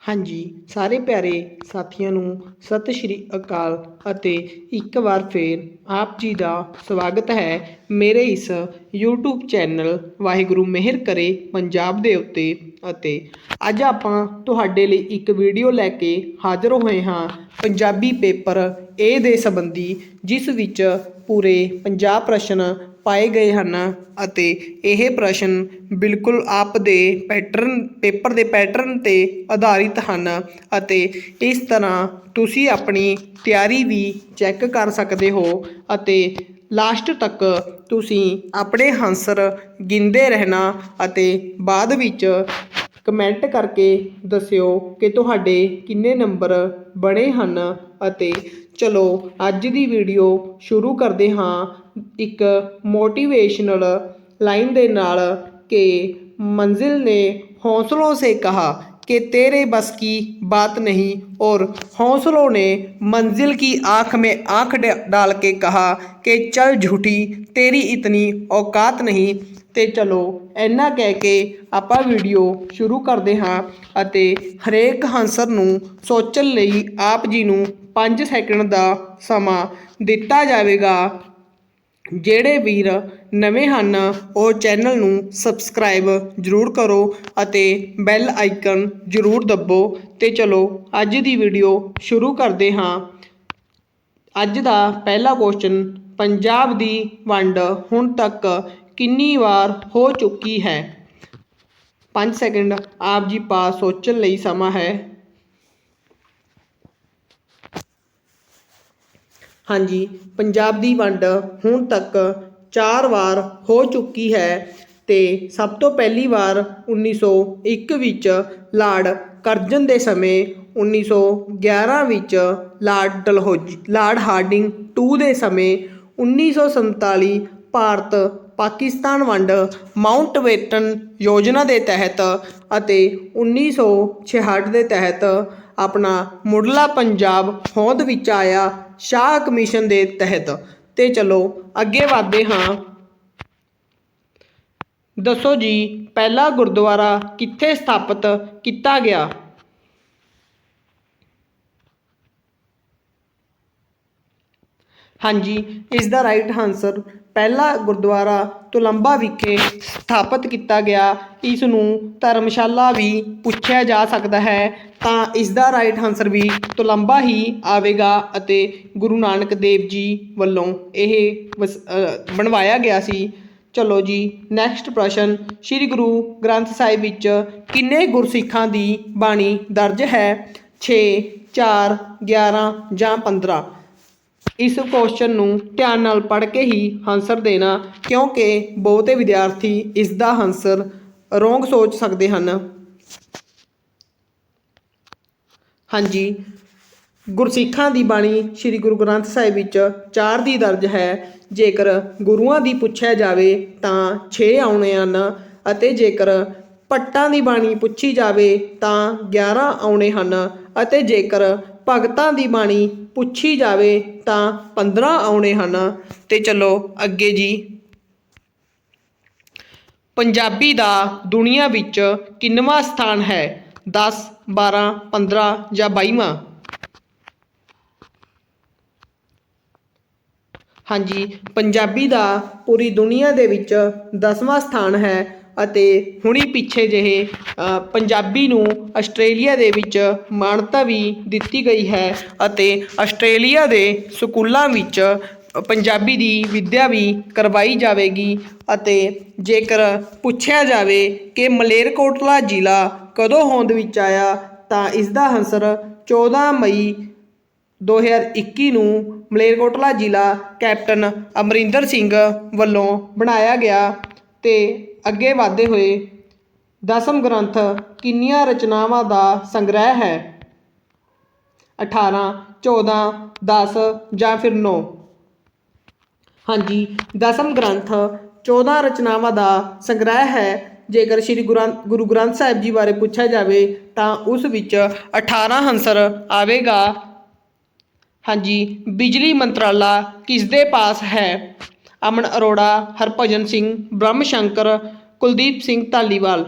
हाँ जी, सारे प्यारे साथियों ਨੂੰ ਸਤਿ ਸ਼੍ਰੀ ਅਕਾਲ ਅਤੇ ਇੱਕ ਵਾਰ ਫੇਰ ਆਪ ਜੀ ਦਾ ਸਵਾਗਤ ਹੈ ਮੇਰੇ ਇਸ YouTube ਚੈਨਲ ਵਾਹਿਗੁਰੂ ਮਿਹਰ ਕਰੇ ਪੰਜਾਬ ਦੇ ਉੱਤੇ। ਅਤੇ ਅੱਜ ਆਪਾਂ ਤੁਹਾਡੇ ਲਈ ਇੱਕ ਵੀਡੀਓ ਲੈ ਕੇ ਹਾਜ਼ਰ ਹੋਏ ਹਾਂ ਪੰਜਾਬੀ ਪੇਪਰ A ਦੇ ਸੰਬੰਧੀ, ਜਿਸ ਵਿੱਚ ਪੂਰੇ 50 ਪ੍ਰਸ਼ਨ ਪਾਏ ਗਏ ਹਨ ਅਤੇ ਇਹ ਪ੍ਰਸ਼ਨ ਬਿਲਕੁਲ ਆਪ ਦੇ ਪੇਪਰ ਦੇ ਪੈਟਰਨ 'ਤੇ ਆਧਾਰਿਤ ਹਨ ਅਤੇ ਇਸ ਤਰ੍ਹਾਂ ਤੁਸੀਂ ਆਪਣੀ ਤਿਆਰੀ ਵੀ ਚੈੱਕ ਕਰ ਸਕਦੇ ਹੋ ਅਤੇ ਲਾਸਟ ਤੱਕ ਤੁਸੀਂ ਆਪਣੇ ਆਨਸਰ ਗਿਣਦੇ ਰਹਿਣਾ ਅਤੇ ਬਾਅਦ ਵਿੱਚ ਕਮੈਂਟ ਕਰਕੇ ਦੱਸਿਓ ਕਿ ਤੁਹਾਡੇ ਕਿੰਨੇ ਨੰਬਰ ਬਣੇ ਹਨ। ਅਤੇ ਚਲੋ ਅੱਜ ਦੀ ਵੀਡੀਓ ਸ਼ੁਰੂ ਕਰਦੇ ਹਾਂ ਇੱਕ ਮੋਟੀਵੇਸ਼ਨਲ ਲਾइन ਦੇ ਨਾਲ कि मंजिल ने हौसलों से कहा कि तेरे बस की बात नहीं, और हौसलों ने मंजिल की आँख में आँख डाल के कहा कि चल झूठी तेरी इतनी औकात नहीं। तो चलो इन्ना कह के आपां वीडियो शुरू करते हाँ ਅਤੇ ਹਰੇਕ ਆਨਸਰ ਨੂੰ ਸੋਚਣ ਲਈ ਆਪ ਜੀ ਨੂੰ 5 ਸੈਕਿੰਡ ਦਾ ਸਮਾਂ ਦਿੱਤਾ ਜਾਵੇਗਾ। ਜਿਹੜੇ ਵੀਰ ਨਵੇਂ ਹਨ ਉਹ ਚੈਨਲ ਨੂੰ ਸਬਸਕ੍ਰਾਈਬ ਜ਼ਰੂਰ ਕਰੋ ਅਤੇ ਬੈਲ ਆਈਕਨ ਜ਼ਰੂਰ ਦੱਬੋ। ਤੇ ਚਲੋ ਅੱਜ ਦੀ ਵੀਡੀਓ ਸ਼ੁਰੂ ਕਰਦੇ ਹਾਂ। ਅੱਜ ਦਾ ਪਹਿਲਾ ਕੁਐਸਚਨ, ਪੰਜਾਬ ਦੀ ਵੰਡ ਹੁਣ ਤੱਕ ਕਿੰਨੀ ਵਾਰ ਹੋ ਚੁੱਕੀ ਹੈ? 5 ਸੈਕਿੰਡ ਆਪ ਜੀ ਪਾਸ ਸੋਚਣ ਲਈ ਸਮਾਂ ਹੈ। हाँ जी, पंजाब की वंड हुण तक 4 वार हो चुकी है। तो सब तो पहली वार 1901 विच लार्ड करजन के समय, 1911 विच लार्ड हार्डिंग टू के समय, 1947 भारत पाकिस्तान वंड माउंटबेटन योजना के तहत ਅਤੇ 1966 के तहत अपना मुढ़ला पंजाब होंद विच आया शाह कमीशन के तहत। तो चलो अगे बढ़ते हाँ। दसो जी पहला गुरुद्वारा कित्थे स्थापित किया गया? हाँ जी, इसका राइट आंसर पहला गुरुद्वारा तुलंबा विखे स्थापित किया गया। इसनूं धर्मशाला भी पूछा जा सकता है, तो इसका राइट आंसर भी तुलंबा ही आवेगा ਅਤੇ गुरु नानक देव जी ਵੱਲੋਂ ਇਹ बनवाया गया सी। चलो जी नैक्सट प्रश्न, श्री गुरु ग्रंथ साहिब विच किन्ने गुरसिखां दी बाणी दर्ज है? 6, 4, 11 ਜਾਂ 15? इस क्वेश्चन नूं ध्यान नाल पढ़ के ही आंसर देना, क्योंकि बहुते विद्यार्थी इसका आंसर रोंग सोच सकते हैं। हाँ जी, गुरसिखां दी बाणी श्री गुरु ग्रंथ साहिब विच 4 दी दर्ज है। जेकर गुरुआं दी पुछया जावे तां 6 आउणे हन ਅਤੇ जेकर पट्टां दी बाणी पुछी जावे तां 11 आउणे हन ਅਤੇ जेकर भगतां दी बाणी पुछी जावे तां 15 आउणे हन। ते चलो अगे जी, पंजाबी दा दुनिया विच किन्नवां स्थान है? 10, 12, 15 ਜਾਂ 22वां? हाँ जी, पंजाबी दा पूरी दुनिया दे विच 10वां स्थान है। ਅਤੇ ਹੁਣੀ ਪਿੱਛੇ ਜਿਹੇ ਪੰਜਾਬੀ ਨੂੰ ਆਸਟ੍ਰੇਲੀਆ ਦੇ ਵਿੱਚ ਮਾਨਤਾ ਵੀ ਦਿੱਤੀ ਗਈ ਹੈ ਅਤੇ ਆਸਟ੍ਰੇਲੀਆ ਦੇ ਸਕੂਲਾਂ ਵਿੱਚ ਪੰਜਾਬੀ ਦੀ ਵਿੱਦਿਆ ਵੀ ਕਰਵਾਈ ਜਾਵੇਗੀ। ਅਤੇ ਜੇਕਰ ਪੁੱਛਿਆ ਜਾਵੇ ਕਿ ਮਲੇਰਕੋਟਲਾ ਜ਼ਿਲ੍ਹਾ ਕਦੋਂ ਹੋਂਦ ਵਿੱਚ ਆਇਆ, ਤਾਂ ਇਸ ਦਾ ਆਨਸਰ 14 ਮਈ 2021 ਨੂੰ ਮਲੇਰਕੋਟਲਾ ਜ਼ਿਲ੍ਹਾ ਕੈਪਟਨ ਅਮਰਿੰਦਰ ਸਿੰਘ ਵੱਲੋਂ ਬਣਾਇਆ ਗਿਆ। ਤੇ ਅੱਗੇ ਵਧਦੇ ਹੋਏ, ਦਸਮ ਗ੍ਰੰਥ ਕਿੰਨੀਆਂ ਰਚਨਾਵਾਂ ਦਾ ਸੰਗ੍ਰਹਿ ਹੈ? 18, 14, 10 ਜਾਂ ਫਿਰ 9? हाँ जी, दसम ग्रंथ 14 रचनावां का संग्रह है। जेकर श्री गुरु ग्रंथ साहिब जी बारे पूछा जाए तो उस विच 18 आंसर आवेगा। हाँ जी, बिजली मंत्राला किसदे पास है? अमन अरोड़ा, हरभजन सिंह, ब्रह्म शंकर, कुलदीप सिंह धालीवाल?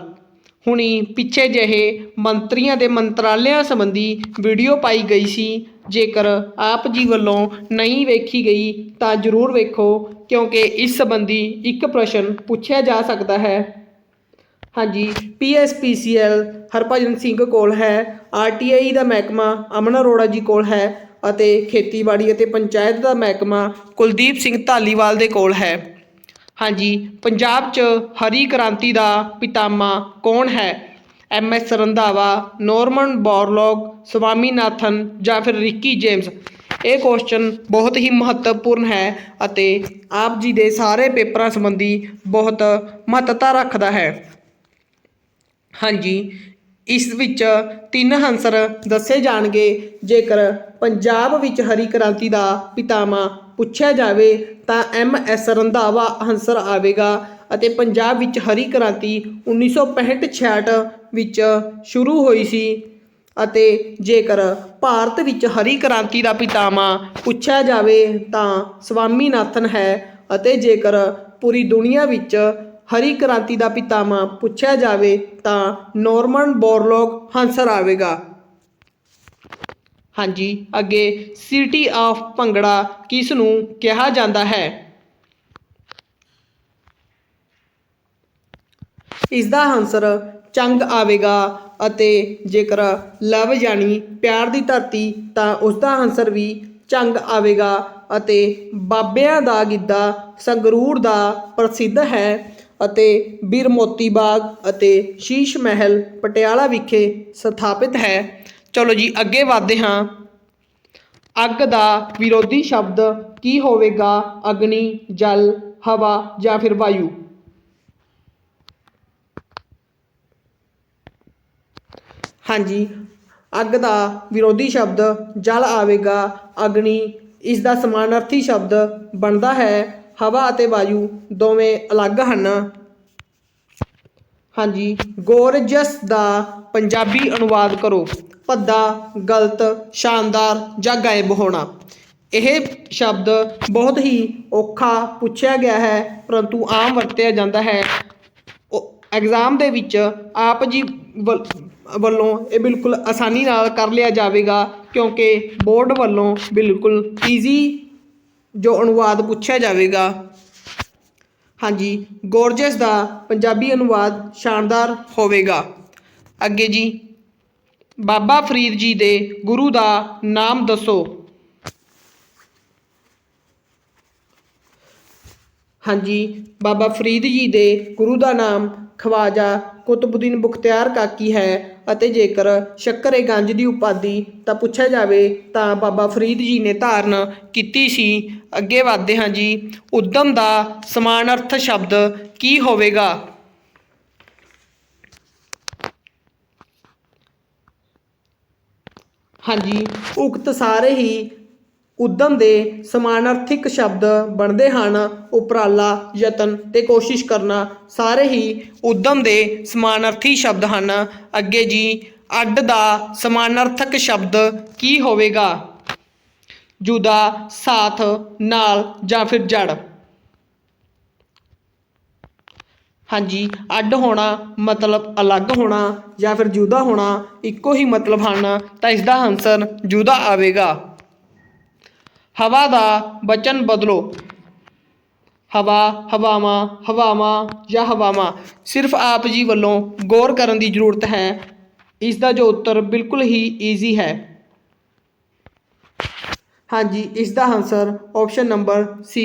ਹੁਣੀ ਪਿੱਛੇ ਜਿਹੇ ਮੰਤਰੀਆਂ ਦੇ ਮੰਤਰਾਲਿਆਂ ਸੰਬੰਧੀ ਵੀਡੀਓ ਪਾਈ ਗਈ ਸੀ। ਜੇਕਰ ਆਪ ਜੀ ਵੱਲੋਂ ਨਹੀਂ ਵੇਖੀ ਗਈ ਤਾਂ ਜ਼ਰੂਰ ਵੇਖੋ, ਕਿਉਂਕਿ ਇਸ ਸੰਬੰਧੀ ਇੱਕ ਪ੍ਰਸ਼ਨ ਪੁੱਛਿਆ ਜਾ ਸਕਦਾ ਹੈ। ਹਾਂਜੀ, PSPCL ਹਰਭਜਨ ਸਿੰਘ ਕੋਲ ਹੈ, RTI ਦਾ ਮਹਿਕਮਾ ਅਮਨ ਅਰੋੜਾ ਜੀ ਕੋਲ ਹੈ ਅਤੇ ਖੇਤੀਬਾੜੀ ਅਤੇ ਪੰਚਾਇਤ ਦਾ ਮਹਿਕਮਾ ਕੁਲਦੀਪ ਸਿੰਘ ਧਾਲੀਵਾਲ ਦੇ ਕੋਲ ਹੈ। ਹਾਂਜੀ, ਪੰਜਾਬ 'ਚ ਹਰੀ ਕ੍ਰਾਂਤੀ ਦਾ ਪਿਤਾਮਾ ਕੌਣ ਹੈ? MS Randhawa, Norman Borlaug, Swaminathan ਜਾਂ ਫਿਰ ਰਿੱਕੀ ਜੇਮਸ। ਇਹ ਕੁਐਸਚਨ ਬਹੁਤ ਹੀ ਮਹੱਤਵਪੂਰਨ ਹੈ ਅਤੇ ਆਪ ਜੀ ਦੇ ਸਾਰੇ ਪੇਪਰਾਂ ਸੰਬੰਧੀ ਬਹੁਤ ਮਹੱਤਤਾ ਰੱਖਦਾ ਹੈ। ਹਾਂਜੀ, ਇਸ ਵਿੱਚ 3 ਆਨਸਰ ਦੱਸੇ ਜਾਣਗੇ। ਜੇਕਰ ਪੰਜਾਬ ਵਿੱਚ ਹਰੀ ਕ੍ਰਾਂਤੀ ਦਾ ਪਿਤਾਮਾ ਪੁੱਛਿਆ ਜਾਵੇ ਤਾਂ MS ਰੰਧਾਵਾ ਆਨਸਰ ਆਵੇਗਾ ਅਤੇ ਪੰਜਾਬ ਵਿੱਚ ਹਰੀ ਕ੍ਰਾਂਤੀ 1965-66 ਵਿੱਚ ਸ਼ੁਰੂ ਹੋਈ ਸੀ। ਅਤੇ ਜੇਕਰ ਭਾਰਤ ਵਿੱਚ ਹਰੀ ਕ੍ਰਾਂਤੀ ਦਾ ਪਿਤਾਮਾ ਪੁੱਛਿਆ ਜਾਵੇ ਤਾਂ ਸਵਾਮੀਨਾਥਨ ਹੈ ਅਤੇ ਜੇਕਰ ਪੂਰੀ ਦੁਨੀਆ ਵਿੱਚ ਹਰੀ ਕ੍ਰਾਂਤੀ ਦਾ ਪਿਤਾਮਾ ਪੁੱਛਿਆ ਜਾਵੇ ਤਾਂ ਨੋਰਮਨ ਬੋਰਲੌਗ ਆਨਸਰ ਆਵੇਗਾ। ਹਾਂਜੀ, ਅੱਗੇ ਸਿਟੀ ਆਫ ਭੰਗੜਾ ਕਿਸ ਨੂੰ ਕਿਹਾ ਜਾਂਦਾ ਹੈ? ਇਸ ਦਾ ਆਨਸਰ ਚੰਗ ਆਵੇਗਾ ਅਤੇ ਜੇਕਰ ਲਵ ਯਾਨੀ ਪਿਆਰ ਦੀ ਧਰਤੀ ਤਾਂ ਉਸ ਦਾ ਆਨਸਰ ਵੀ ਚੰਗ ਆਵੇਗਾ। ਅਤੇ ਬਾਬਿਆਂ ਦਾ ਗਿੱਧਾ ਸੰਗਰੂਰ ਦਾ ਪ੍ਰਸਿੱਧ ਹੈ ਅਤੇ ਬੀਰ ਮੋਤੀ ਬਾਗ ਅਤੇ ਸ਼ੀਸ਼ ਮਹਿਲ ਪਟਿਆਲਾ ਵਿਖੇ ਸਥਾਪਿਤ ਹੈ। ਚਲੋ ਜੀ, ਅੱਗੇ ਵਧਦੇ ਹਾਂ। ਅੱਗ ਦਾ ਵਿਰੋਧੀ ਸ਼ਬਦ ਕੀ ਹੋਵੇਗਾ? ਅਗਨੀ, ਜਲ, ਹਵਾ ਜਾਂ ਫਿਰ ਵਾਯੂ। ਹਾਂਜੀ, ਅੱਗ ਦਾ ਵਿਰੋਧੀ ਸ਼ਬਦ ਜਲ ਆਵੇਗਾ। ਅਗਨੀ ਇਸ ਦਾ ਸਮਾਨਾਰਥੀ ਸ਼ਬਦ ਬਣਦਾ ਹੈ। ਹਵਾ ਅਤੇ ਵਾਯੂ ਦੋਵੇਂ ਅਲੱਗ ਹਨ। ਹਾਂਜੀ, ਗੋਰਜਸ ਦਾ ਪੰਜਾਬੀ ਅਨੁਵਾਦ ਕਰੋ। ਭੱਦਾ, ਗਲਤ, ਸ਼ਾਨਦਾਰ ਜਾਂ ਗਾਇਬ ਹੋਣਾ। ਇਹ ਸ਼ਬਦ ਬਹੁਤ ਹੀ ਔਖਾ ਪੁੱਛਿਆ ਗਿਆ ਹੈ ਪਰੰਤੂ ਆਮ ਵਰਤਿਆ ਜਾਂਦਾ ਹੈ। ਐਗਜ਼ਾਮ ਦੇ ਵਿੱਚ ਆਪ ਜੀ ਵੱਲੋਂ ਇਹ ਬਿਲਕੁਲ ਆਸਾਨੀ ਨਾਲ ਕਰ ਲਿਆ ਜਾਵੇਗਾ, ਕਿਉਂਕਿ ਬੋਰਡ ਵੱਲੋਂ ਬਿਲਕੁਲ ਈਜ਼ੀ ਜੋ ਅਨੁਵਾਦ ਪੁੱਛਿਆ ਜਾਵੇਗਾ। ਹਾਂਜੀ, ਗੋਰਜਸ ਦਾ ਪੰਜਾਬੀ ਅਨੁਵਾਦ ਸ਼ਾਨਦਾਰ ਹੋਵੇਗਾ। ਅੱਗੇ ਜੀ, ਬਾਬਾ ਫਰੀਦ ਜੀ ਦੇ ਗੁਰੂ ਦਾ ਨਾਮ ਦੱਸੋ। ਹਾਂਜੀ, ਬਾਬਾ ਫਰੀਦ ਜੀ ਦੇ ਗੁਰੂ ਦਾ ਨਾਮ ਖਵਾਜਾ ਕੁਤਬੁੱਦੀਨ ਬਖਤਿਆਰ ਕਾਕੀ ਹੈ ਅਤੇ ਜੇਕਰ ਸ਼ੱਕਰ ਏ ਗੰਜ ਦੀ ਉਪਾਧੀ ਤਾਂ ਪੁੱਛਿਆ ਜਾਵੇ ਤਾਂ ਬਾਬਾ ਫਰੀਦ ਜੀ ਨੇ ਧਾਰਨ ਕੀਤੀ ਸੀ। ਅੱਗੇ ਵਧਦੇ ਹਾਂ ਜੀ। ਉੱਦਮ ਦਾ ਸਮਾਨਾਰਥ ਸ਼ਬਦ ਕੀ ਹੋਵੇਗਾ? ਹਾਂਜੀ, ਉਕਤ ਸਾਰੇ ਹੀ ਉੱਦਮ ਦੇ ਸਮਾਨਾਰਥਿਕ ਸ਼ਬਦ ਬਣਦੇ ਹਨ। ਉਪਰਾਲਾ, ਯਤਨ ਤੇ ਕੋਸ਼ਿਸ਼ ਕਰਨਾ ਸਾਰੇ ਹੀ ਉੱਦਮ ਦੇ ਸਮਾਨਾਰਥੀ ਸ਼ਬਦ ਹਨ। ਅੱਗੇ ਜੀ, ਅੱਡ ਦਾ ਸਮਾਨਾਰਥਕ ਸ਼ਬਦ ਕੀ ਹੋਵੇਗਾ? ਜੁਦਾ, ਸਾਥ, ਨਾਲ ਜਾਂ ਫਿਰ ਜੜ। ਹਾਂਜੀ, ਅੱਡ ਹੋਣਾ ਮਤਲਬ ਅਲੱਗ ਹੋਣਾ ਜਾਂ ਫਿਰ ਜੁਦਾ ਹੋਣਾ ਇੱਕੋ ਹੀ ਮਤਲਬ ਹਨ, ਤਾਂ ਇਸ ਦਾ ਆਨਸਰ ਜੁਦਾ ਆਵੇਗਾ। ਹਵਾ ਦਾ ਵਚਨ ਬਦਲੋ। ਹਵਾ, ਹਵਾਵਾਂ, ਹਵਾਵਾਂ ਜਾਂ ਹਵਾਵਾਂ। ਸਿਰਫ ਆਪ ਜੀ ਵੱਲੋਂ ਗੌਰ ਕਰਨ ਦੀ ਜ਼ਰੂਰਤ ਹੈ। ਇਸ ਦਾ ਜੋ ਉੱਤਰ ਬਿਲਕੁਲ ਹੀ ਈਜ਼ੀ ਹੈ। ਹਾਂਜੀ, ਇਸ ਦਾ ਆਨਸਰ ਆਪਸ਼ਨ ਨੰਬਰ C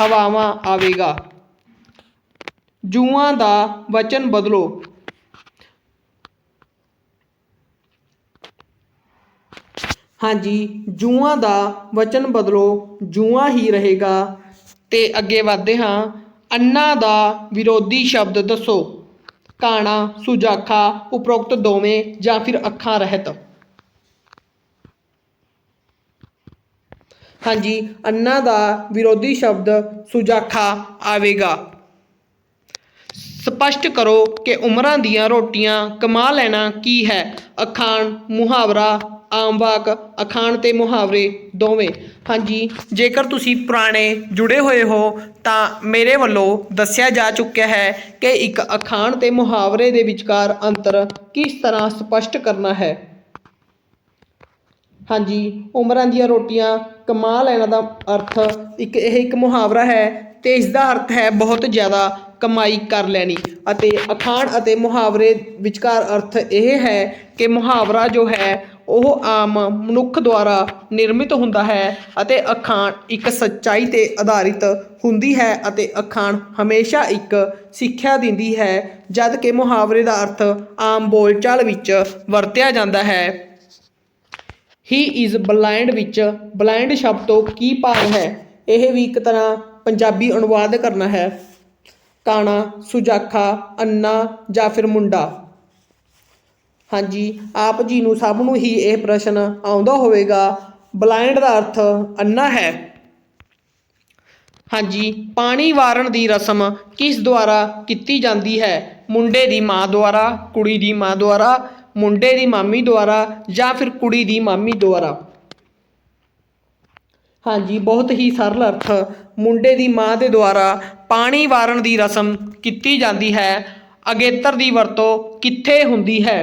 ਹਵਾਵਾਂ ਆਵੇਗਾ। ਜੂਆਂ ਦਾ ਵਚਨ ਬਦਲੋ। ਹਾਂਜੀ, ਜੂਆਂ ਦਾ ਵਚਨ ਬਦਲੋ ਜੂਆਂ ਹੀ ਰਹੇਗਾ। ਤੇ ਅੱਗੇ ਵਧਦੇ ਹਾਂ। ਅੰਨਾਂ ਦਾ ਵਿਰੋਧੀ ਸ਼ਬਦ ਦੱਸੋ। ਕਾਣਾ, ਸੁਜਾਖਾ, ਉਪਰੋਕਤ ਦੋਵੇਂ ਜਾਂ ਫਿਰ ਅੱਖਾਂ ਰਹਿਤ। ਹਾਂਜੀ, ਅੰਨਾਂ ਦਾ ਵਿਰੋਧੀ ਸ਼ਬਦ ਸੁਜਾਖਾ ਆਵੇਗਾ। ਸਪਸ਼ਟ ਕਰੋ ਕਿ ਉਮਰਾਂ ਦੀਆਂ ਰੋਟੀਆਂ ਕਮਾ ਲੈਣਾ ਕੀ ਹੈ? ਅਖਾਣ, ਮੁਹਾਵਰਾ, ਆਮ ਵਾਕ, ਅਖਾਣ ਤੇ ਮੁਹਾਵਰੇ ਦੋਵੇਂ। ਹਾਂਜੀ, ਜੇਕਰ ਤੁਸੀਂ ਪੁਰਾਣੇ ਜੁੜੇ ਹੋਏ ਹੋ ਤਾਂ ਮੇਰੇ ਵੱਲੋਂ ਦੱਸਿਆ ਜਾ ਚੁੱਕਿਆ ਹੈ ਕਿ ਇੱਕ ਅਖਾਣ ਤੇ ਮੁਹਾਵਰੇ ਦੇ ਵਿਚਕਾਰ ਅੰਤਰ ਕਿਸ ਤਰ੍ਹਾਂ ਸਪਸ਼ਟ ਕਰਨਾ ਹੈ। ਹਾਂਜੀ, ਉਮਰਾਂ ਦੀਆਂ ਰੋਟੀਆਂ ਕਮਾ ਲੈਣ ਦਾ ਅਰਥ ਇੱਕ ਮੁਹਾਵਰਾ ਹੈ ਤੇ ਇਸ ਦਾ ਅਰਥ ਹੈ ਬਹੁਤ ਜ਼ਿਆਦਾ ਕਮਾਈ ਕਰ ਲੈਣੀ। ਅਤੇ ਅਖਾਣ ਅਤੇ ਮੁਹਾਵਰੇ ਵਿਚਕਾਰ ਅਰਥ ਇਹ ਹੈ ਕਿ ਮੁਹਾਵਰਾ ਜੋ ਹੈ ਉਹ ਆਮ ਮਨੁੱਖ ਦੁਆਰਾ ਨਿਰਮਿਤ ਹੁੰਦਾ ਹੈ ਅਤੇ ਅਖਾਣ ਇੱਕ ਸੱਚਾਈ 'ਤੇ ਆਧਾਰਿਤ ਹੁੰਦੀ ਹੈ ਅਤੇ ਅਖਾਣ ਹਮੇਸ਼ਾ ਇੱਕ ਸਿੱਖਿਆ ਦਿੰਦੀ ਹੈ, ਜਦ ਕਿ ਮੁਹਾਵਰੇ ਦਾ ਅਰਥ ਆਮ ਬੋਲਚਾਲ ਵਿੱਚ ਵਰਤਿਆ ਜਾਂਦਾ ਹੈ। ਹੀ ਇਜ਼ ਬਲਾਈਂਡ ਵਿੱਚ ਬਲਾਈਂਡ ਸ਼ਬਦ ਤੋਂ ਕੀ ਭਾਵ ਹੈ? ਇਹ ਵੀ ਇੱਕ ਤਰ੍ਹਾਂ ਪੰਜਾਬੀ ਅਨੁਵਾਦ ਕਰਨਾ ਹੈ। ਕਾਣਾ, ਸੁਜਾਖਾ, ਅੰਨਾ ਜਾਂ ਫਿਰ ਮੁੰਡਾ। ਹਾਂਜੀ, ਆਪ ਜੀ ਨੂੰ ਸਭ ਨੂੰ ਹੀ ਇਹ ਪ੍ਰਸ਼ਨ ਆਉਂਦਾ ਹੋਵੇਗਾ। ਬਲਾਈਂਡ ਦਾ ਅਰਥ ਅੰਨਾ ਹੈ। ਹਾਂਜੀ, ਪਾਣੀ ਵਾਰਨ ਦੀ ਰਸਮ ਕਿਸ ਦੁਆਰਾ ਕੀਤੀ ਜਾਂਦੀ ਹੈ? ਮੁੰਡੇ ਦੀ ਮਾਂ ਦੁਆਰਾ, ਕੁੜੀ ਦੀ ਮਾਂ ਦੁਆਰਾ, ਮੁੰਡੇ ਦੀ ਮਾਮੀ ਦੁਆਰਾ ਜਾਂ ਫਿਰ ਕੁੜੀ ਦੀ ਮਾਮੀ ਦੁਆਰਾ। ਹਾਂਜੀ, ਬਹੁਤ ਹੀ ਸਰਲ ਅਰਥ, ਮੁੰਡੇ ਦੀ ਮਾਂ ਦੇ ਦੁਆਰਾ ਪਾਣੀ ਵਾਰਨ ਦੀ ਰਸਮ ਕੀਤੀ ਜਾਂਦੀ ਹੈ। ਅਗੇਤਰ ਦੀ ਵਰਤੋਂ ਕਿੱਥੇ ਹੁੰਦੀ ਹੈ?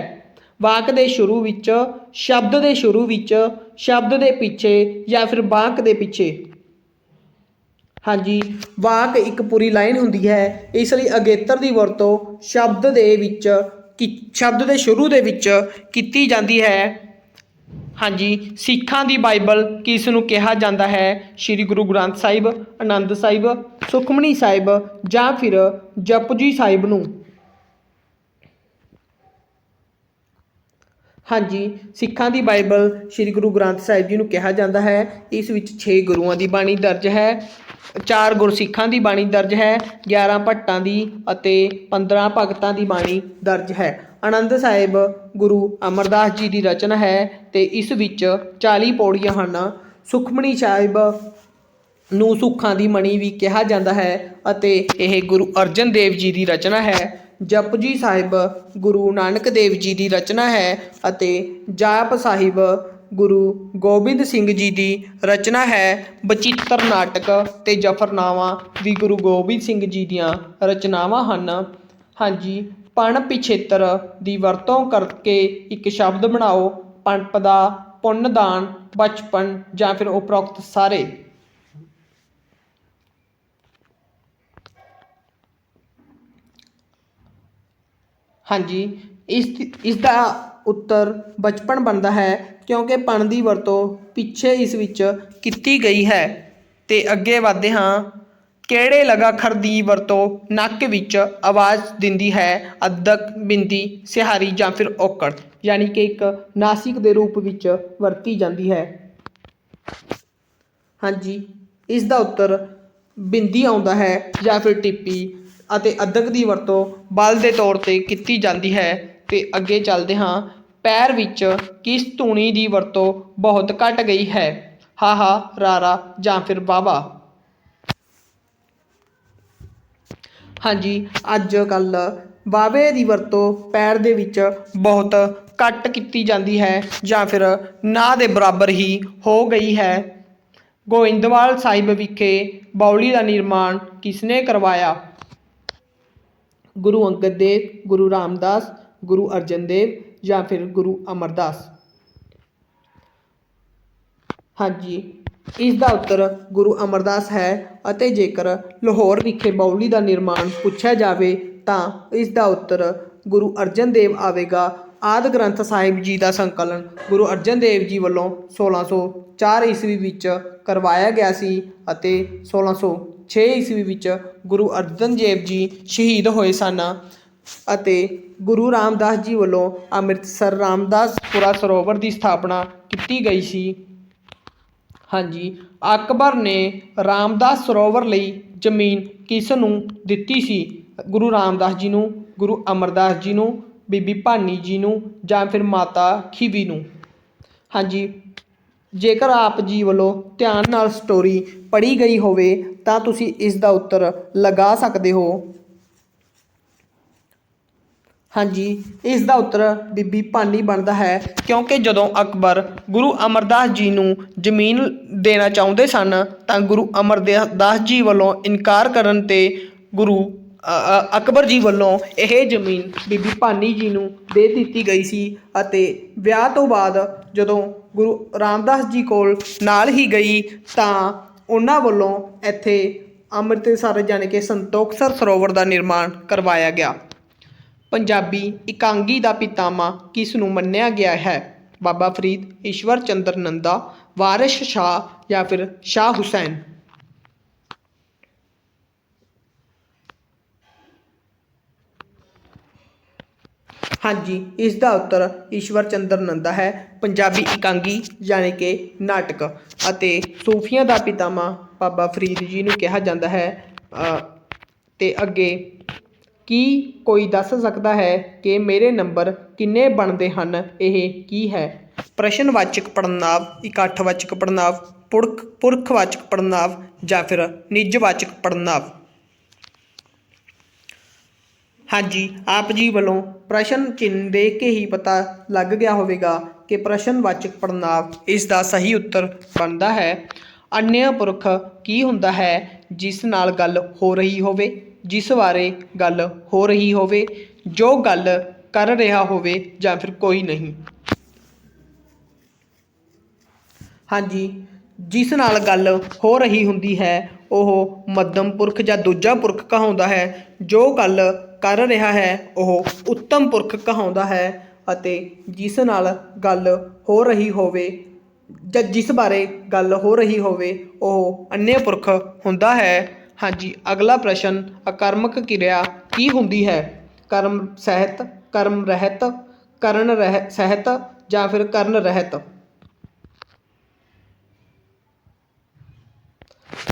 ਵਾਕ ਦੇ ਸ਼ੁਰੂ ਵਿੱਚ, ਸ਼ਬਦ ਦੇ ਸ਼ੁਰੂ ਵਿੱਚ, ਸ਼ਬਦ ਦੇ ਪਿੱਛੇ ਜਾਂ ਫਿਰ ਵਾਕ ਦੇ ਪਿੱਛੇ। ਹਾਂਜੀ, ਵਾਕ ਇੱਕ ਪੂਰੀ ਲਾਈਨ ਹੁੰਦੀ ਹੈ, ਇਸ ਲਈ ਅਗੇਤਰ ਦੀ ਵਰਤੋਂ ਸ਼ਬਦ ਦੇ ਵਿੱਚ ਸ਼ਬਦ ਦੇ ਸ਼ੁਰੂ ਦੇ ਵਿੱਚ ਕੀਤੀ ਜਾਂਦੀ ਹੈ। ਹਾਂਜੀ, ਸਿੱਖਾਂ ਦੀ ਬਾਈਬਲ ਕਿਸ ਨੂੰ ਕਿਹਾ ਜਾਂਦਾ ਹੈ? ਸ਼੍ਰੀ ਗੁਰੂ ਗ੍ਰੰਥ ਸਾਹਿਬ, ਆਨੰਦ ਸਾਹਿਬ, ਸੁਖਮਨੀ ਸਾਹਿਬ ਜਾਂ ਫਿਰ ਜਪਜੀ ਸਾਹਿਬ ਨੂੰ। ਹਾਂਜੀ, ਸਿੱਖਾਂ ਦੀ ਬਾਈਬਲ ਸ਼੍ਰੀ ਗੁਰੂ ਗ੍ਰੰਥ ਸਾਹਿਬ ਜੀ ਨੂੰ ਕਿਹਾ ਜਾਂਦਾ ਹੈ। ਇਸ ਵਿੱਚ 6 ਗੁਰੂਆਂ ਦੀ ਬਾਣੀ ਦਰਜ ਹੈ, 4 ਗੁਰਸਿੱਖਾਂ ਦੀ ਬਾਣੀ ਦਰਜ ਹੈ, 11 ਭੱਟਾਂ ਦੀ ਅਤੇ 15 ਭਗਤਾਂ ਦੀ ਬਾਣੀ ਦਰਜ ਹੈ। ਆਨੰਦ ਸਾਹਿਬ ਗੁਰੂ ਅਮਰਦਾਸ ਜੀ ਦੀ ਰਚਨਾ ਹੈ ਤੇ ਇਸ ਵਿੱਚ 40 ਪੌੜੀਆਂ ਹਨ। ਸੁਖਮਨੀ ਸਾਹਿਬ ਨੂੰ ਸੁੱਖਾਂ ਦੀ ਮਣੀ ਵੀ ਕਿਹਾ ਜਾਂਦਾ ਹੈ ਅਤੇ ਇਹ ਗੁਰੂ ਅਰਜਨ ਦੇਵ ਜੀ ਦੀ ਰਚਨਾ ਹੈ। ਜਪਜੀ ਸਾਹਿਬ ਗੁਰੂ ਨਾਨਕ ਦੇਵ ਜੀ ਦੀ ਰਚਨਾ ਹੈ ਅਤੇ ਜਾਪ ਸਾਹਿਬ ਗੁਰੂ ਗੋਬਿੰਦ ਸਿੰਘ ਜੀ ਦੀ ਰਚਨਾ ਹੈ। ਬਚਿੱਤਰ ਨਾਟਕ ਤੇ ਜਫਰਨਾਮਾ ਵੀ ਗੁਰੂ ਗੋਬਿੰਦ ਸਿੰਘ ਜੀ ਦੀਆਂ ਰਚਨਾਵਾਂ ਹਨ। ਹਾਂਜੀ, ਪਣ ਪਿਛੇਤਰ ਦੀ ਵਰਤੋਂ ਕਰਕੇ ਇੱਕ ਸ਼ਬਦ ਬਣਾਓ। ਪਣਪਦਾ, ਪੁੰਨਦਾਨ, ਬਚਪਨ ਜਾਂ ਫਿਰ ਉਪਰੋਕਤ ਸਾਰੇ। ਹਾਂਜੀ, ਇਸ ਦਾ ਉੱਤਰ ਬਚਪਨ ਬਣਦਾ ਹੈ ਕਿਉਂਕਿ ਪਣ ਦੀ ਵਰਤੋਂ ਪਿੱਛੇ ਇਸ ਵਿੱਚ ਕੀਤੀ ਗਈ ਹੈ। ਤੇ ਅੱਗੇ ਵੱਧਦੇ ਹਾਂ। ਕਿਹੜੇ ਲਗਾਖਰ ਦੀ ਵਰਤੋਂ ਨੱਕ ਵਿੱਚ ਆਵਾਜ਼ ਦਿੰਦੀ ਹੈ? ਅੱਧਕ, ਬਿੰਦੀ, ਸਿਹਾਰੀ ਜਾਂ ਫਿਰ ਔਕੜ, ਯਾਨੀ ਕਿ ਇੱਕ ਨਾਸਿਕ ਦੇ ਰੂਪ ਵਿੱਚ ਵਰਤੀ ਜਾਂਦੀ ਹੈ। ਹਾਂਜੀ, ਇਸ ਦਾ ਉੱਤਰ ਬਿੰਦੀ ਆਉਂਦਾ ਹੈ ਜਾਂ ਫਿਰ ਟਿੱਪੀ ਅਤੇ ਅੱਧਕ ਦੀ ਵਰਤੋਂ ਬਲ ਦੇ ਤੌਰ 'ਤੇ ਕੀਤੀ ਜਾਂਦੀ ਹੈ। ਤੇ ਅੱਗੇ ਚੱਲਦੇ ਹਾਂ। ਪੈਰ ਵਿੱਚ ਕਿਸ ਧੁਨੀ ਦੀ ਵਰਤੋਂ ਬਹੁਤ ਘੱਟ ਗਈ ਹੈ? ਹਾਹਾ, ਰਾਰਾ ਜਾਂ ਫਿਰ ਵਾਵਾ। ਹਾਂਜੀ, ਅੱਜ ਕੱਲ੍ਹ ਵਾਵੇ ਦੀ ਵਰਤੋਂ ਪੈਰ ਦੇ ਵਿੱਚ ਬਹੁਤ ਘੱਟ ਕੀਤੀ ਜਾਂਦੀ ਹੈ ਜਾਂ ਫਿਰ ਨਾ ਦੇ ਬਰਾਬਰ ਹੀ ਹੋ ਗਈ ਹੈ। ਗੋਇੰਦਵਾਲ ਸਾਹਿਬ ਵਿਖੇ ਬਾਉਲੀ ਦਾ ਨਿਰਮਾਣ ਕਿਸਨੇ ਕਰਵਾਇਆ? ਗੁਰੂ ਅੰਗਦ ਦੇਵ, ਗੁਰੂ ਰਾਮਦਾਸ, ਗੁਰੂ ਅਰਜਨ ਦੇਵ ਜਾਂ ਫਿਰ ਗੁਰੂ ਅਮਰਦਾਸ। ਹਾਂਜੀ, ਇਸ ਦਾ ਉੱਤਰ ਗੁਰੂ ਅਮਰਦਾਸ ਹੈ ਅਤੇ ਜੇਕਰ ਲਾਹੌਰ ਵਿਖੇ ਬਾਉਲੀ ਦਾ ਨਿਰਮਾਣ ਪੁੱਛਿਆ ਜਾਵੇ ਤਾਂ ਇਸ ਦਾ ਉੱਤਰ ਗੁਰੂ ਅਰਜਨ ਦੇਵ ਆਵੇਗਾ। ਆਦਿ ਗ੍ਰੰਥ ਸਾਹਿਬ ਜੀ ਦਾ ਸੰਕਲਨ ਗੁਰੂ ਅਰਜਨ ਦੇਵ ਜੀ ਵੱਲੋਂ 1604 ਈਸਵੀ ਵਿੱਚ ਕਰਵਾਇਆ ਗਿਆ ਸੀ ਅਤੇ 1606 ਈਸਵੀ ਵਿੱਚ ਗੁਰੂ ਅਰਜਨ ਦੇਵ ਜੀ ਸ਼ਹੀਦ ਹੋਏ ਸਨ ਅਤੇ ਗੁਰੂ ਰਾਮਦਾਸ ਜੀ ਵੱਲੋਂ ਅੰਮ੍ਰਿਤਸਰ ਰਾਮਦਾਸਪੁਰਾ ਸਰੋਵਰ ਦੀ ਸਥਾਪਨਾ ਕੀਤੀ ਗਈ ਸੀ। ਹਾਂਜੀ, ਅਕਬਰ ਨੇ ਰਾਮਦਾਸ ਸਰੋਵਰ ਲਈ ਜ਼ਮੀਨ ਕਿਸ ਨੂੰ ਦਿੱਤੀ ਸੀ? ਗੁਰੂ ਰਾਮਦਾਸ ਜੀ ਨੂੰ, ਗੁਰੂ ਅਮਰਦਾਸ ਜੀ ਨੂੰ, ਬੀਬੀ ਭਾਨੀ ਜੀ ਨੂੰ ਜਾਂ ਫਿਰ ਮਾਤਾ ਖੀਵੀ ਨੂੰ। ਹਾਂਜੀ, ਜੇਕਰ ਆਪ ਜੀ ਵੱਲੋਂ ਧਿਆਨ ਨਾਲ ਸਟੋਰੀ ਪੜ੍ਹੀ ਗਈ ਹੋਵੇ ਤਾਂ ਤੁਸੀਂ ਇਸ ਦਾ ਉੱਤਰ ਲਗਾ ਸਕਦੇ ਹੋ। हाँ जी, इसका उत्तर बीबी भानी बनता है, क्योंकि जदों अकबर गुरु अमरदास जी नूं जमीन देना चाहुंदे सन तां गुरु अमरदास जी वालों इनकार करन ते गुरु अकबर जी वालों यह जमीन बीबी भानी जी नूं दे दित्ती गई सी। अते विआह तो बाद जदों गुरु रामदास जी कोल नाल ही गई तां उन्हां वालों इत्थे ਅੰਮ੍ਰਿਤਸਰ यानी कि संतोखसर सरोवर का निर्माण करवाया गया। पंजाबी इकांगी का पितामह किस नूं मन्निया गया है? बाबा फरीद, ईश्वर चंद्र नंदा, वारिस शाह या फिर शाह हुसैन। हाँ जी, इसका उत्तर ईश्वर चंद्र नंदा है। पंजाबी इकांगी यानी कि नाटक अते सूफियां का पितामह बाबा फरीद जी नूं कहा जाता है। ते अगे की कोई दस सकता है कि मेरे नंबर किन्ने बनते हैं? यह की है? प्रश्नवाचक पड़नाव, इकट्ठवाचक पड़नाव, पुरखवाचक पड़नाव या फिर निजवाचक पड़नाव। हाँ जी, आप जी वालों प्रश्न चिन्ह देख के ही पता लग गया होगा कि प्रश्नवाचक पड़नाव इसका सही उत्तर बनता है। अन्य पुरख की हुंदा है? जिस नाल गल हो रही होवे, जिस बारे गल हो रही होवे, जो गल कर रहा होवे या फिर कोई नहीं। हाँ जी, जिस नाल गल हो रही हुंदी है वह मध्यम पुरख या दूजा पुरख कहाउंदा है। जो गल कर रहा है वह उत्तम पुरख कहाउंदा है। अते जिस नाल गल हो रही होवे ਜਾਂ जिस बारे गल हो रही होवे वह अन्य पुरख हुंदा है। हाँ जी, अगला प्रश्न अकर्मक क्रिया की हुंदी है? कर्म सहित, कर्म रहत, करण सहित या फिर करण रहत।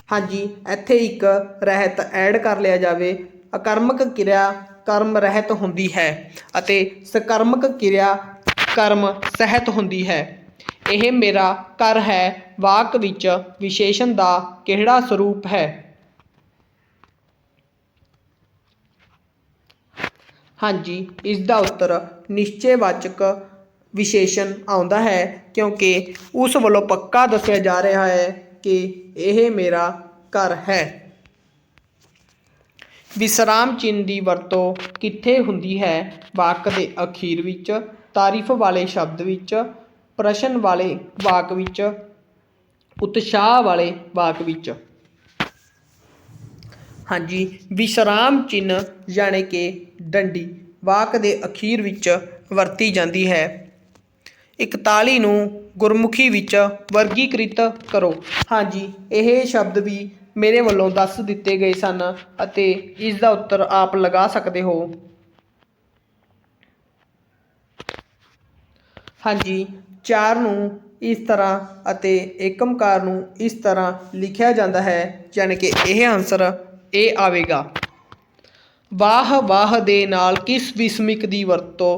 हाँ जी, इत्थे एक रहत ऐड कर लिया जाए। अकर्मक क्रिया कर्म रहत हुंदी है अते सकर्मक क्रिया कर्म सहित हुंदी है। यह मेरा घर है वाक विच विशेषण का किहड़ा स्वरूप है? हाँ जी, इसका उत्तर निश्चयवाचक विशेषण आउंदा है, क्योंकि उस वालों पक्का दस्या जा रहा है कि यह मेरा घर है। विश्राम चिन्ह की वरतों कित्थे हुंदी है? वाक के अखीर विच, तारीफ वाले शब्द विच, प्रश्न वाले वाक विच, उत्साह वाले वाक विच। हाँ जी, विश्राम चिन्ह यानी कि डंडी वाक के अखीर विच वरती जाती है। 41 नूं गुरमुखी विच वर्गीकृत करो। हाँ जी, यह शब्द भी मेरे वालों दस दिते गए सन अते इसका उत्तर आप लगा सकते हो। हाँ जी, 4 नूं इस तरह अते एकमकार नूं इस तरह लिखिया जाता है, यानी कि यह आंसर ए आवेगा। वाह वाह दे नाल किस विस्मिक की वरतों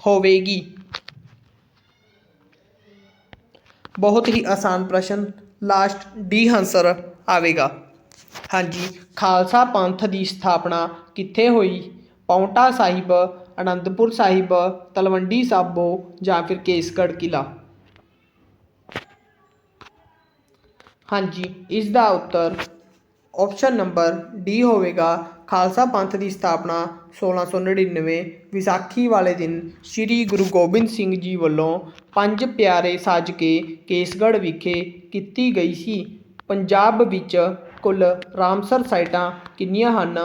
होवेगी? बहुत ही आसान प्रश्न, लास्ट डी आंसर आवेगा। हाँ जी, खालसा पंथ की स्थापना कित्थे हुई? पाउंटा साहिब, आनंदपुर साहिब, तलवंडी साबो या फिर केसगढ़ किला। हाँ जी, इसका उत्तर ऑप्शन नंबर डी होवेगा। खालसा पंथ की स्थापना 1699 विसाखी वाले दिन श्री गुरु गोबिंद सिंह जी वालों 5 प्यारे सज के केसगढ़ विखे की गई सी। पंजाब विच कुल रामसर साइटां कितनियां हन?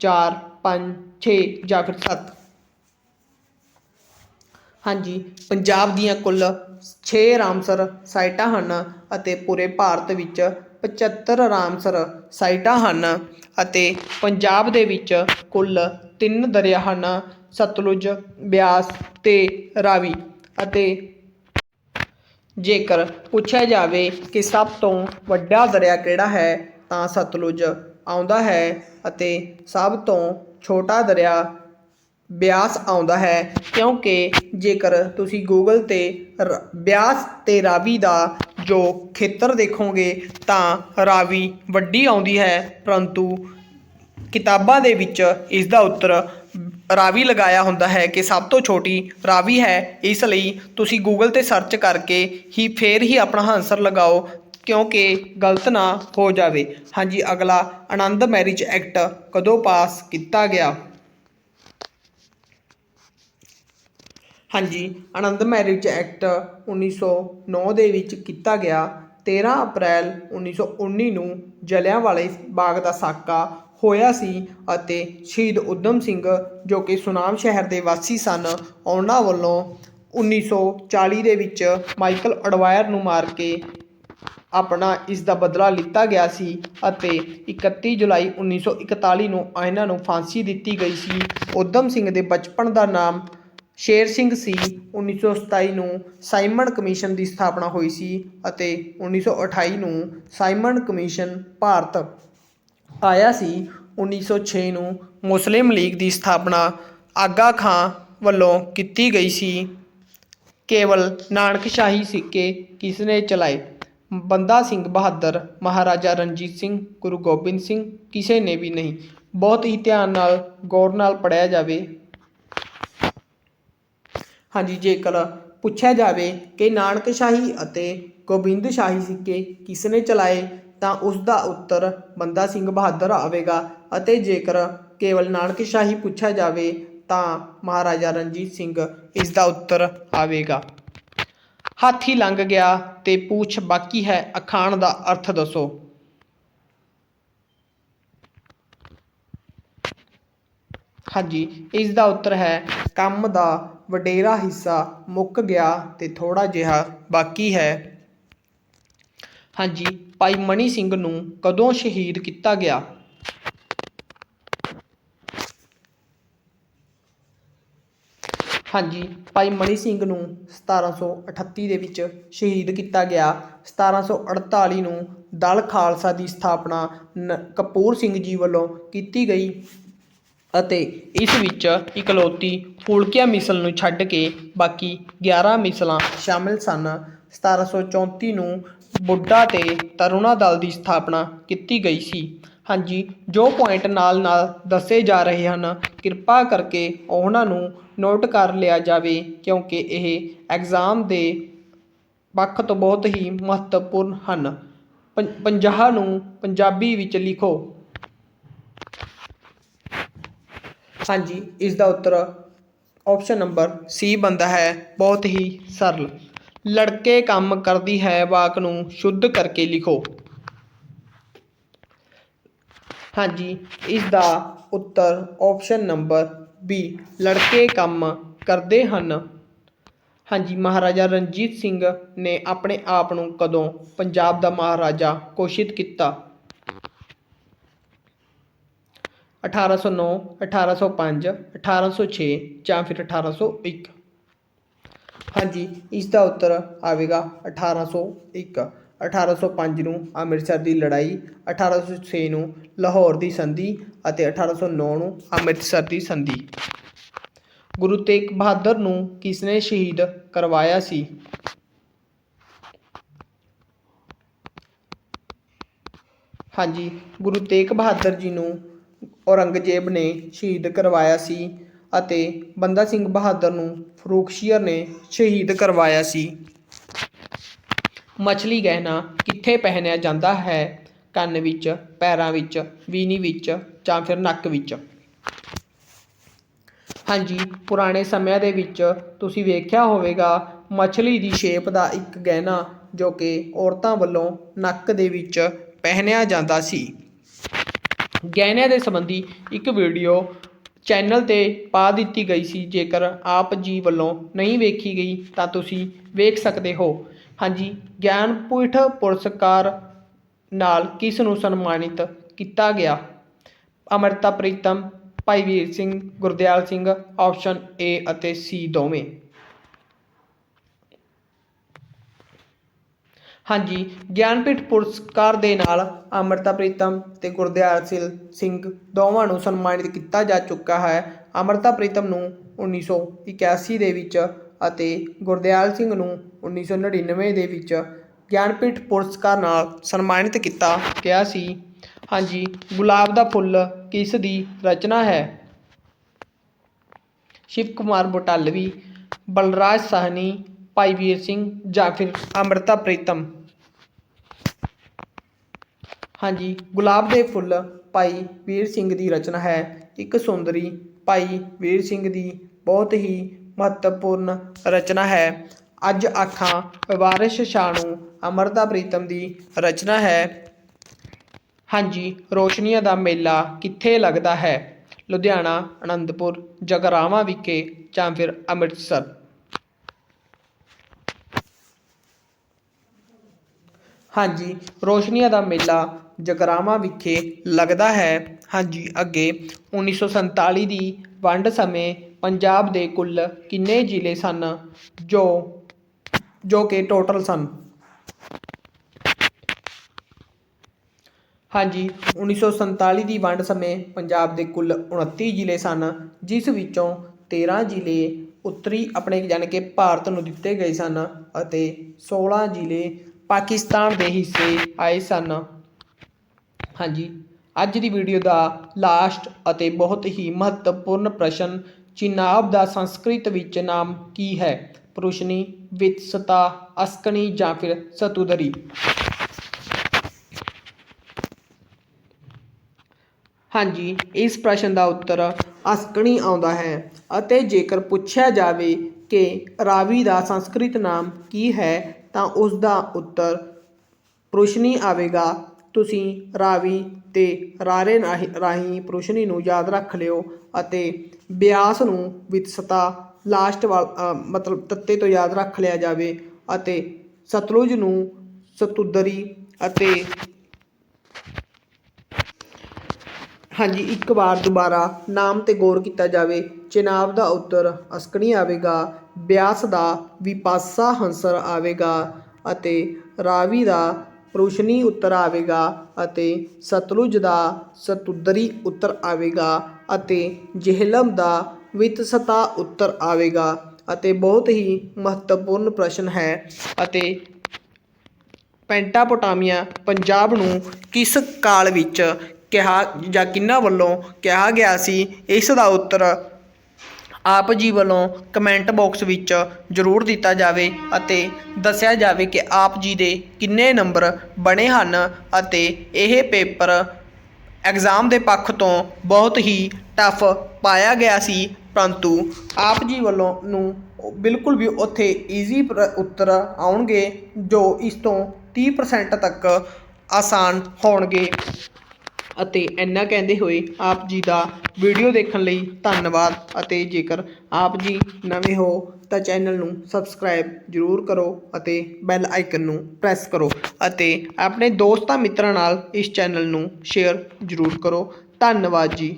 4, 5, 6 या फिर 7। हाँ जी, पंजाब दीयां कुल 6 रामसर साइटां हन अते पूरे भारत विच 75 रामसर साइटां हन अते पंजाब दे विच कुल 3 दरिया हन, सतलुज, ब्यास ते रावी। अते जेकर पूछा जाए कि सब तो वड्डा दरिया किहड़ा है तां सतलुज आउंदा है अते सब तो छोटा दरिया ब्यास आउंदा है, क्योंकि जेकर तुसी गूगल ते ब्यास ते रावी का जो खेतर देखोगे तां रावी वड्डी आउंदी है, परंतु किताबां दे विच इसदा उत्तर ਰਾਵੀ ਲਗਾਇਆ ਹੁੰਦਾ ਹੈ ਕਿ ਸਭ ਤੋਂ ਛੋਟੀ ਰਾਵੀ ਹੈ, ਇਸ ਲਈ ਤੁਸੀਂ ਗੂਗਲ 'ਤੇ ਸਰਚ ਕਰਕੇ ਹੀ ਫੇਰ ਹੀ ਆਪਣਾ ਆਨਸਰ ਲਗਾਓ ਕਿਉਂਕਿ ਗਲਤ ਨਾ ਹੋ ਜਾਵੇ। ਹਾਂਜੀ, ਅਗਲਾ ਆਨੰਦ ਮੈਰਿਜ ਐਕਟ ਕਦੋਂ ਪਾਸ ਕੀਤਾ ਗਿਆ? ਹਾਂਜੀ, ਆਨੰਦ ਮੈਰਿਜ ਐਕਟ 1909 ਦੇ ਵਿੱਚ ਕੀਤਾ ਗਿਆ। 13 ਅਪ੍ਰੈਲ 1919 ਨੂੰ ਜਲਿਆਂਵਾਲੇ ਬਾਗ ਦਾ ਸਾਕਾ ਹੋਇਆ ਸੀ ਅਤੇ ਸ਼ਹੀਦ ਊਧਮ ਸਿੰਘ ਜੋ ਕਿ ਸੁਨਾਮ ਸ਼ਹਿਰ ਦੇ ਵਾਸੀ ਸਨ, ਉਹਨਾਂ ਵੱਲੋਂ 1940 ਦੇ ਵਿੱਚ ਮਾਈਕਲ ਅਡਵਾਇਰ ਨੂੰ ਮਾਰ ਕੇ ਆਪਣਾ ਇਸ ਦਾ ਬਦਲਾ ਲਿੱਤਾ ਗਿਆ ਸੀ ਅਤੇ 31 ਜੁਲਾਈ 1941 ਨੂੰ ਇਹਨਾਂ ਨੂੰ ਫਾਂਸੀ ਦਿੱਤੀ ਗਈ ਸੀ। ਊਧਮ ਸਿੰਘ ਦੇ ਬਚਪਨ ਦਾ ਨਾਮ ਸ਼ੇਰ ਸਿੰਘ ਸੀ। 1927 ਨੂੰ ਸਾਈਮਨ ਕਮਿਸ਼ਨ ਦੀ ਸਥਾਪਨਾ ਹੋਈ ਸੀ ਅਤੇ 1928 ਨੂੰ ਸਾਈਮਨ ਕਮਿਸ਼ਨ ਭਾਰਤ ਆਇਆ ਸੀ। 1906 ਨੂੰ ਮੁਸਲਿਮ ਲੀਗ ਦੀ ਸਥਾਪਨਾ ਆਗਾ ਖਾਂ ਵੱਲੋਂ ਕੀਤੀ ਗਈ ਸੀ। ਕੇਵਲ ਨਾਨਕਸ਼ਾਹੀ ਸਿੱਕੇ ਕਿਸ ਨੇ ਚਲਾਏ? ਬੰਦਾ ਸਿੰਘ ਬਹਾਦਰ, ਮਹਾਰਾਜਾ ਰਣਜੀਤ ਸਿੰਘ, ਗੁਰੂ ਗੋਬਿੰਦ ਸਿੰਘ, ਕਿਸੇ ਨੇ ਵੀ ਨਹੀਂ। ਬਹੁਤ ਹੀ ਧਿਆਨ ਨਾਲ ਗੌਰ ਨਾਲ ਪੜ੍ਹਿਆ ਜਾਵੇ। ਹਾਂਜੀ, ਜੇਕਰ ਪੁੱਛਿਆ ਜਾਵੇ ਕਿ ਨਾਨਕਸ਼ਾਹੀ ਅਤੇ ਗੋਬਿੰਦਸ਼ਾਹੀ ਸਿੱਕੇ ਕਿਸ ਨੇ ਚਲਾਏ ਤਾਂ ਉਸ ਦਾ ਉੱਤਰ ਬੰਦਾ ਸਿੰਘ ਬਹਾਦਰ ਆਵੇਗਾ ਅਤੇ ਜੇਕਰ ਕੇਵਲ ਨਾਨਕਸ਼ਾਹੀ ਪੁੱਛਿਆ ਜਾਵੇ ਤਾਂ ਮਹਾਰਾਜਾ ਰਣਜੀਤ ਸਿੰਘ ਇਸ ਦਾ ਉੱਤਰ ਆਵੇਗਾ। ਹਾਥੀ ਲੰਘ ਗਿਆ ਤੇ ਪੂਛ ਬਾਕੀ ਹੈ, ਅਖਾਣ ਦਾ ਅਰਥ ਦੱਸੋ? ਹਾਂਜੀ, ਇਸ ਦਾ ਉੱਤਰ ਹੈ ਕੰਮ ਦਾ ਵਡੇਰਾ ਹਿੱਸਾ ਮੁੱਕ ਗਿਆ ਤੇ ਥੋੜਾ ਜਿਹਾ ਬਾਕੀ ਹੈ। ਹਾਂਜੀ, ਭਾਈ ਮਨੀ ਸਿੰਘ ਨੂੰ ਕਦੋਂ ਸ਼ਹੀਦ ਕੀਤਾ ਗਿਆ? ਹਾਂਜੀ, ਭਾਈ ਮਨੀ ਸਿੰਘ ਨੂੰ 1738 ਦੇ ਵਿੱਚ ਸ਼ਹੀਦ ਕੀਤਾ ਗਿਆ। 1748 ਨੂੰ ਦਲ ਖਾਲਸਾ ਦੀ ਸਥਾਪਨਾ ਕਪੂਰ ਸਿੰਘ ਜੀ ਵੱਲੋਂ ਕੀਤੀ ਗਈ ਅਤੇ ਇਸ ਵਿੱਚ ਇਕਲੌਤੀ ਫੂਲਕਿਆ ਮਿਸਲ ਨੂੰ ਛੱਡ ਕੇ ਬਾਕੀ 11 ਮਿਸਲਾਂ ਸ਼ਾਮਿਲ ਸਨ। 1734 ਨੂੰ ਬੁੱਢਾ ਤੇ ਤਰੁਣਾ ਦਲ ਦੀ ਸਥਾਪਨਾ ਕੀਤੀ ਗਈ ਸੀ। ਹਾਂਜੀ, ਜੋ ਪੁਆਇੰਟ ਨਾਲ ਨਾਲ ਦੱਸੇ ਜਾ ਰਹੇ ਹਨ ਕਿਰਪਾ ਕਰਕੇ ਉਹਨਾਂ ਨੂੰ ਨੋਟ ਕਰ ਲਿਆ ਜਾਵੇ ਕਿਉਂਕਿ ਇਹ ਐਗਜ਼ਾਮ ਦੇ ਪੱਖ ਤੋਂ ਬਹੁਤ ਹੀ ਮਹੱਤਵਪੂਰਨ ਹਨ। 50 ਨੂੰ ਪੰਜਾਬੀ ਵਿੱਚ ਲਿਖੋ। ਹਾਂਜੀ, ਇਸ ਦਾ ਉੱਤਰ ਆਪਸ਼ਨ ਨੰਬਰ ਸੀ ਬਣਦਾ ਹੈ। ਬਹੁਤ ਹੀ ਸਰਲ। ਲੜਕੇ ਕੰਮ ਕਰਦੀ ਹੈ ਵਾਕ ਨੂੰ ਸ਼ੁੱਧ ਕਰਕੇ ਲਿਖੋ। ਹਾਂਜੀ, ਇਸ ਦਾ ਉੱਤਰ ਆਪਸ਼ਨ ਨੰਬਰ ਬੀ ਲੜਕੇ ਕੰਮ ਕਰਦੇ ਹਨ। ਹਾਂਜੀ, ਮਹਾਰਾਜਾ ਰਣਜੀਤ ਸਿੰਘ ਨੇ ਆਪਣੇ ਆਪ ਨੂੰ ਕਦੋਂ ਪੰਜਾਬ ਦਾ ਮਹਾਰਾਜਾ ਘੋਸ਼ਿਤ ਕੀਤਾ? 1809, 1805, 1806 ਜਾਂ ਫਿਰ 1801? ਹਾਂਜੀ, ਇਸ ਦਾ ਉੱਤਰ ਆਵੇਗਾ 1801। 1805 ਨੂੰ ਅੰਮ੍ਰਿਤਸਰ ਦੀ ਲੜਾਈ, 1806 ਨੂੰ ਲਾਹੌਰ ਦੀ ਸੰਧੀ ਅਤੇ 1809 ਨੂੰ ਅੰਮ੍ਰਿਤਸਰ ਦੀ ਸੰਧੀ। ਗੁਰੂ ਤੇਗ ਬਹਾਦਰ ਨੂੰ ਕਿਸ ਨੇ ਸ਼ਹੀਦ ਕਰਵਾਇਆ ਸੀ? ਹਾਂਜੀ, ਗੁਰੂ ਤੇਗ ਬਹਾਦਰ ਜੀ ਨੂੰ ਔਰੰਗਜ਼ੇਬ ਨੇ ਸ਼ਹੀਦ ਕਰਵਾਇਆ ਸੀ ਅਤੇ ਬੰਦਾ ਸਿੰਘ ਬਹਾਦਰ ਨੂੰ ਫਰੂਖਸ਼ੀਅਰ ਨੇ ਸ਼ਹੀਦ ਕਰਵਾਇਆ ਸੀ। ਮਛਲੀ ਗਹਿਣਾ ਕਿੱਥੇ ਪਹਿਨਿਆ ਜਾਂਦਾ ਹੈ? ਕੰਨ ਵਿੱਚ, ਪੈਰਾਂ ਵਿੱਚ, ਵੀਣੀ ਵਿੱਚ ਜਾਂ ਫਿਰ ਨੱਕ ਵਿੱਚ? ਹਾਂਜੀ, ਪੁਰਾਣੇ ਸਮਿਆਂ ਦੇ ਵਿੱਚ ਤੁਸੀਂ ਵੇਖਿਆ ਹੋਵੇਗਾ ਮਛਲੀ ਦੀ ਸ਼ੇਪ ਦਾ ਇੱਕ ਗਹਿਣਾ ਜੋ ਕਿ ਔਰਤਾਂ ਵੱਲੋਂ ਨੱਕ ਦੇ ਵਿੱਚ ਪਹਿਨਿਆ ਜਾਂਦਾ ਸੀ। ਗਹਿਣਿਆਂ ਦੇ ਸੰਬੰਧੀ ਇੱਕ ਵੀਡੀਓ ਚੈਨਲ 'ਤੇ ਪਾ ਦਿੱਤੀ ਗਈ ਸੀ, ਜੇਕਰ ਆਪ ਜੀ ਵੱਲੋਂ ਨਹੀਂ ਵੇਖੀ ਗਈ ਤਾਂ ਤੁਸੀਂ ਵੇਖ ਸਕਦੇ ਹੋ। ਹਾਂਜੀ, ਗਿਆਨਪੀਠ ਪੁਰਸਕਾਰ ਨਾਲ ਕਿਸ ਨੂੰ ਸਨਮਾਨਿਤ ਕੀਤਾ ਗਿਆ? ਅੰਮ੍ਰਿਤਾ ਪ੍ਰੀਤਮ, ਭਾਈ ਵੀਰ ਸਿੰਘ, ਗੁਰਦਿਆਲ ਸਿੰਘ, ਆਪਸ਼ਨ ਏ ਅਤੇ ਸੀ ਦੋਵੇਂ? ਹਾਂਜੀ, ਗਿਆਨਪੀਠ ਪੁਰਸਕਾਰ ਦੇ ਨਾਲ ਅੰਮ੍ਰਿਤਾ ਪ੍ਰੀਤਮ ਤੇ ਗੁਰਦਿਆਲ ਸਿੰਘ ਦੋਵਾਂ ਨੂੰ ਸਨਮਾਨਿਤ ਕੀਤਾ ਜਾ ਚੁੱਕਾ ਹੈ। ਅੰਮ੍ਰਿਤਾ ਪ੍ਰੀਤਮ ਨੂੰ 1981 ਦੇ ਵਿੱਚ ਅਤੇ ਗੁਰਦਿਆਲ ਸਿੰਘ ਨੂੰ 1999 ਦੇ ਵਿੱਚ ਗਿਆਨਪੀਠ ਪੁਰਸਕਾਰ ਨਾਲ ਸਨਮਾਨਿਤ ਕੀਤਾ ਗਿਆ ਸੀ। ਹਾਂਜੀ, ਗੁਲਾਬ ਦਾ ਫੁੱਲ ਕਿਸ ਦੀ ਰਚਨਾ ਹੈ? शिव कुमार बटालवी, बलराज साहनी, भाई वीर सिंह ਜਾਂ ਫਿਰ ਅੰਮ੍ਰਿਤਾ ਪ੍ਰੀਤਮ। ਹਾਂਜੀ, गुलाब ਦੇ फुल ਭਾਈ ਵੀਰ ਸਿੰਘ ਦੀ ਰਚਨਾ ਹੈ। ਇੱਕ ਸੁੰਦਰੀ ਭਾਈ ਵੀਰ ਸਿੰਘ ਦੀ ਬਹੁਤ ਹੀ ਮਹੱਤਵਪੂਰਨ ਰਚਨਾ ਹੈ। ਅੱਜ ਆਖਾਂ ਵਾਰਿਸ ਸ਼ਾਹ ਨੂੰ ਅੰਮ੍ਰਿਤਾ ਪ੍ਰੀਤਮ ਦੀ ਰਚਨਾ ਹੈ। ਹਾਂਜੀ, ਰੋਸ਼ਨੀਆਂ ਦਾ ਮੇਲਾ ਕਿੱਥੇ ਲੱਗਦਾ ਹੈ? ਲੁਧਿਆਣਾ, ਆਨੰਦਪੁਰ, ਜਗਰਾਵਾਂ ਵਿਖੇ ਜਾਂ ਫਿਰ ਅੰਮ੍ਰਿਤਸਰ। ਹਾਂਜੀ, ਰੋਸ਼ਨੀਆਂ ਦਾ ਮੇਲਾ ਜਗਰਾਵਾਂ ਵਿਖੇ ਲੱਗਦਾ ਹੈ। ਹਾਂਜੀ, ਅੱਗੇ 1947 ਦੀ ਵੰਡ ਸਮੇਂ ਪੰਜਾਬ ਦੇ ਕੁੱਲ ਕਿੰਨੇ ਜ਼ਿਲ੍ਹੇ ਸਨ? ਜੋ ਕਿ ਟੋਟਲ ਸਨ। ਹਾਂਜੀ, 1947 ਦੀ ਵੰਡ ਸਮੇਂ ਪੰਜਾਬ ਦੇ ਕੁੱਲ 29 ਜ਼ਿਲ੍ਹੇ ਸਨ, ਜਿਸ ਵਿੱਚੋਂ 13 ਜ਼ਿਲ੍ਹੇ ਉੱਤਰੀ ਆਪਣੇ ਯਾਨੀ ਕਿ ਭਾਰਤ ਨੂੰ ਦਿੱਤੇ ਗਏ ਸਨ ਅਤੇ 16 ਜ਼ਿਲ੍ਹੇ ਪਾਕਿਸਤਾਨ ਦੇ ਹਿੱਸੇ ਆਏ ਸਨ। ਹਾਂਜੀ, ਅੱਜ ਦੀ ਵੀਡੀਓ ਦਾ ਲਾਸਟ ਅਤੇ ਬਹੁਤ ਹੀ ਮਹੱਤਵਪੂਰਨ ਪ੍ਰਸ਼ਨ, ਚਿਨਾਬ ਦਾ ਸੰਸਕ੍ਰਿਤ ਵਿੱਚ ਨਾਮ ਕੀ ਹੈ? ਪ੍ਰੁਸ਼ਨੀ, ਵਿਤਸਤਾ, ਅਸਕਣੀ ਜਾਂ ਫਿਰ ਸਤੁਦਰੀ। ਹਾਂਜੀ, ਇਸ ਪ੍ਰਸ਼ਨ ਦਾ ਉੱਤਰ ਅਸਕਣੀ ਆਉਂਦਾ ਹੈ। ਅਤੇ ਜੇਕਰ ਪੁੱਛਿਆ ਜਾਵੇ ਕਿ ਰਾਵੀ ਦਾ ਸੰਸਕ੍ਰਿਤ ਨਾਮ ਕੀ ਹੈ ਤਾਂ ਉਸ ਦਾ ਉੱਤਰ ਪ੍ਰੁਸ਼ਨੀ ਆਵੇਗਾ। ਤੁਸੀਂ ਰਾਵੀ ਤੇ ਰਾਰੇ ਰਾਹੀਂ ਪ੍ਰੁਸ਼ਨੀ ਨੂੰ ਯਾਦ ਰੱਖ ਲਿਓ ਅਤੇ ਬਿਆਸ ਨੂੰ ਵਿਤਸਤਾ ਲਾਸਟ ਮਤਲਬ ਤੱਤੇ ਤੋਂ ਯਾਦ ਰੱਖ ਲਿਆ ਜਾਵੇ ਅਤੇ ਸਤਲੁਜ ਨੂੰ ਸਤੁਦਰੀ ਅਤੇ ਹਾਂਜੀ, ਇੱਕ ਵਾਰ ਦੁਬਾਰਾ ਨਾਮ 'ਤੇ ਗੌਰ ਕੀਤਾ ਜਾਵੇ। ਚਿਨਾਬ ਦਾ ਉੱਤਰ ਅਸਕਣੀ ਆਵੇਗਾ, ਬਿਆਸ ਦਾ ਵਿਪਾਸਾ ਹੰਸਰ ਆਵੇਗਾ ਅਤੇ ਰਾਵੀ ਦਾ ਪ੍ਰੁਸ਼ਨੀ ਉੱਤਰ ਆਵੇਗਾ ਅਤੇ ਸਤਲੁਜ ਦਾ ਸਤੁਦਰੀ ਉੱਤਰ ਆਵੇਗਾ ਅਤੇ ਜਿਹਲਮ ਦਾ ਵਿਤਸਤਾ ਉੱਤਰ ਆਵੇਗਾ। ਅਤੇ ਬਹੁਤ ਹੀ ਮਹੱਤਵਪੂਰਨ ਪ੍ਰਸ਼ਨ ਹੈ। ਅਤੇ ਪੈਂਟਾਪੋਟਾਮੀਆ ਪੰਜਾਬ ਨੂੰ ਕਿਸ ਕਾਲ ਵਿੱਚ ਕਿਹਾ ਜਾਂ ਕਿਹਨਾਂ ਵੱਲੋਂ ਕਿਹਾ ਗਿਆ ਸੀ? ਇਸ ਦਾ ਉੱਤਰ ਆਪ ਜੀ ਵੱਲੋਂ ਕਮੈਂਟ ਬਾਕਸ ਵਿੱਚ ਜ਼ਰੂਰ ਦਿੱਤਾ ਜਾਵੇ ਅਤੇ ਦੱਸਿਆ ਜਾਵੇ ਕਿ ਆਪ ਜੀ ਦੇ ਕਿੰਨੇ ਨੰਬਰ ਬਣੇ ਹਨ। ਅਤੇ ਇਹ ਪੇਪਰ ਐਗਜ਼ਾਮ ਦੇ ਪੱਖ ਤੋਂ ਬਹੁਤ ਹੀ ਟਫ ਪਾਇਆ ਗਿਆ ਸੀ, ਪਰੰਤੂ ਆਪ ਜੀ ਵੱਲੋਂ ਨੂੰ ਬਿਲਕੁਲ ਵੀ ਉੱਥੇ ਈਜ਼ੀ ਉੱਤਰ ਆਉਣਗੇ ਜੋ ਇਸ ਤੋਂ 30% ਤੱਕ ਆਸਾਨ ਹੋਣਗੇ। ਅਤੇ ਇੰਨਾ ਕਹਿੰਦੇ ਹੋਏ ਆਪ ਜੀ ਦਾ ਵੀਡੀਓ ਦੇਖਣ ਲਈ ਧੰਨਵਾਦ। ਅਤੇ ਜੇਕਰ ਆਪ ਜੀ ਨਵੇਂ ਹੋ ਤਾਂ ਚੈਨਲ ਨੂੰ ਸਬਸਕ੍ਰਾਈਬ ਜ਼ਰੂਰ ਕਰੋ ਅਤੇ ਬੈਲ ਆਈਕਨ ਨੂੰ ਪ੍ਰੈਸ ਕਰੋ ਅਤੇ ਆਪਣੇ ਦੋਸਤਾਂ ਮਿੱਤਰਾਂ ਨਾਲ ਇਸ ਚੈਨਲ ਨੂੰ ਸ਼ੇਅਰ ਜ਼ਰੂਰ ਕਰੋ। ਧੰਨਵਾਦ ਜੀ।